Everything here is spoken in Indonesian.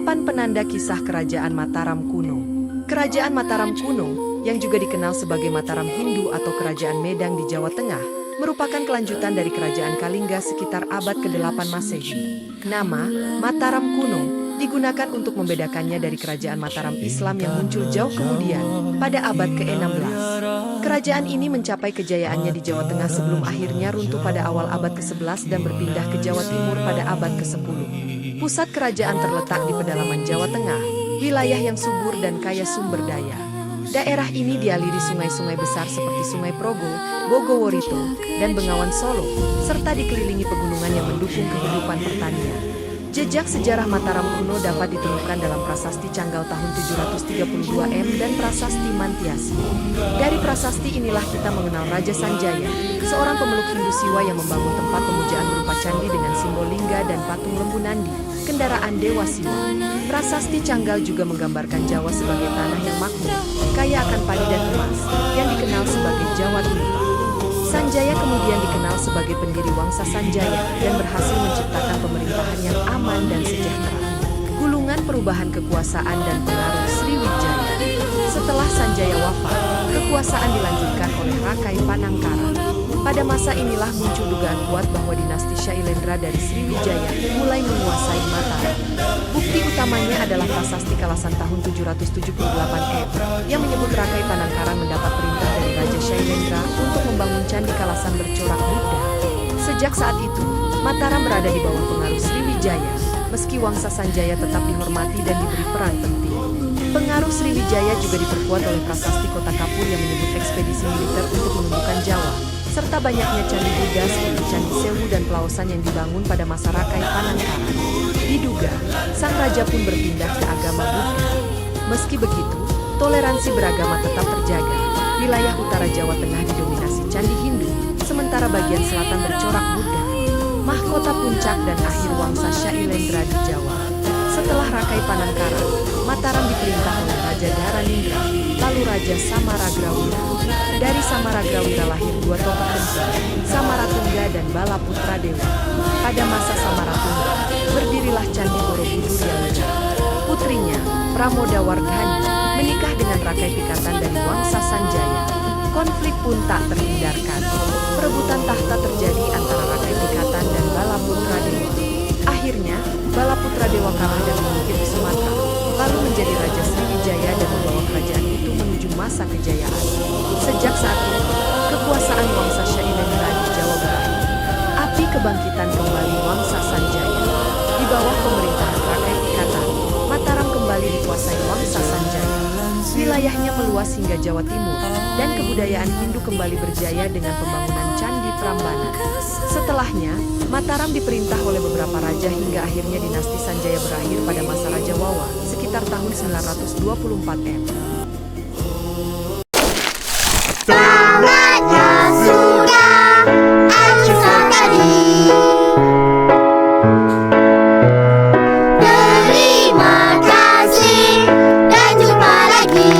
8 penanda kisah Kerajaan Mataram kuno. Kerajaan Mataram kuno, yang juga dikenal sebagai Mataram Hindu atau Kerajaan Medang di Jawa Tengah, merupakan kelanjutan dari Kerajaan Kalingga sekitar abad ke-8 Masehi. Nama Mataram kuno digunakan untuk membedakannya dari Kerajaan Mataram Islam yang muncul jauh kemudian pada abad ke-16. Kerajaan ini mencapai kejayaannya di Jawa Tengah sebelum akhirnya runtuh pada awal abad ke-11 dan berpindah ke Jawa Timur pada abad ke-10. Pusat kerajaan terletak di pedalaman Jawa Tengah, wilayah yang subur dan kaya sumber daya. Daerah ini dialiri sungai-sungai besar seperti Sungai Progo, Bogoworito, dan Bengawan Solo, serta dikelilingi pegunungan yang mendukung kehidupan pertanian. Jejak sejarah Mataram kuno dapat ditemukan dalam Prasasti Canggal tahun 732 M dan Prasasti Mantiasi. Dari prasasti inilah kita mengenal Raja Sanjaya, seorang pemeluk Hindu Siwa yang membangun tempat pemujaan berupa candi dengan simbol lingga dan patung lembu nandi, kendaraan Dewa Siwa. Prasasti Canggal juga menggambarkan Jawa sebagai tanah yang makmur, kaya akan padi dan emas, yang dikenal sebagai Jawa Tulipa. Sanjaya kemudian dikenal sebagai pendiri Wangsa Sanjaya dan berhasil menciptakan pemerintahan yang aman dan sejahtera. Gulungan perubahan kekuasaan dan pengaruh Sriwijaya. Setelah Sanjaya wafat, kekuasaan dilanjutkan oleh Rakai Panangkara. Pada masa inilah muncul dugaan kuat bahwa dinasti Shailendra dari Sriwijaya mulai menguasai Mataram. Bukti utamanya adalah Prasasti Kalasan tahun 778 M yang menyebut Rakai Panangkara mendapat perintah dari Raja Shailendra untuk membangun Candi Kalasan bercorak Buddha. Sejak saat itu, Mataram berada di bawah pengaruh Sriwijaya, meski Wangsa Sanjaya tetap dihormati dan diberi peran penting. Pengaruh Sriwijaya juga diperkuat oleh Prasasti Kota Kapur yang menyebut ekspedisi militer untuk menumbuhkan Jawa, serta banyaknya candi Buddha seperti Candi Sewu dan Pelaosan yang dibangun pada masa Rakai Panangkara. Diduga, sang raja pun berpindah ke agama Buddha. Meski begitu, toleransi beragama tetap terjaga. Wilayah utara Jawa Tengah didominasi candi Hindu, sementara bagian selatan bercorak Buddha. Mahkota puncak dan akhir Wangsa Shailendra di Jawa. Setelah Rakai Panangkara, Mataram diperintah oleh Raja Dharanindra, lalu Raja Samaragrawira. Dari Samaragrawira lahir dua tokoh penting, Samaratungga dan Balaputradewa. Pada masa Samaratungga, berdirilah Candi Borobudur yang megah. Putrinya, Pramodawardhani, menikah dengan Rakai Pikatan dari Wangsa Sanjaya. Konflik pun tak terhindarkan. Perebutan tahta terjadi antara Rakai Pikatan dan Balaputradewa. Akhirnya, Balaputradewa kalah dan memimpin di Sumatera, lalu menjadi Raja Sriwijaya dan membawa kerajaan itu menuju masa kejayaan. Sejak saat itu, kekuasaan Wangsa Shailendra di Jawa berakhir. Api kebangkitan kembali Wangsa Sanjaya. Di bawah pemerintahan Rakai Pikatan, Mataram kembali dikuasai Wangsa Sanjaya. Wilayahnya meluas hingga Jawa Timur, dan kebudayaan Hindu kembali berjaya dengan pembangunan Candi Prambanan. Setelahnya, Mataram diperintah oleh beberapa raja hingga akhirnya dinasti Sanjaya berakhir pada masa Raja Wawa, sekitar tahun 924 M. Tamatnya sudah episode tadi. Terima kasih dan jumpa lagi.